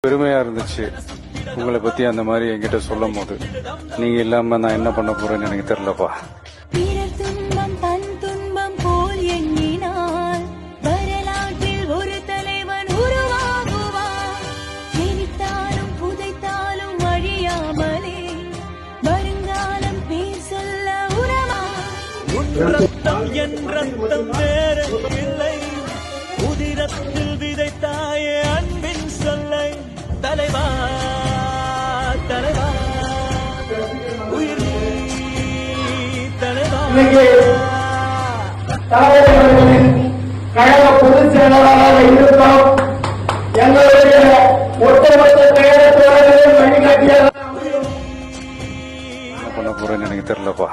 பெருமையா இருந்துச்சு உங்களை பத்தி அந்த மாதிரி என்கிட்ட சொல்லும் போது. நீங்க இல்லாம நான் என்ன பண்ண போறேன்னு எனக்கு தெரியலப்பா. என் ரத்தம் வேற இல்லை, உதிரத்தில் விதைத்தாயே அன்பின் சொல்லை. தலைவா தலைவா உயிர் தலைவா. கழக பொதுச் செயலாளராக இருந்தோம். எங்களுடைய ஒட்டுமொத்த கழக தோழர்களையும் வழிகாட்டியாக என்ன பண்ண போறேன்னு எனக்கு தெரியலப்பா.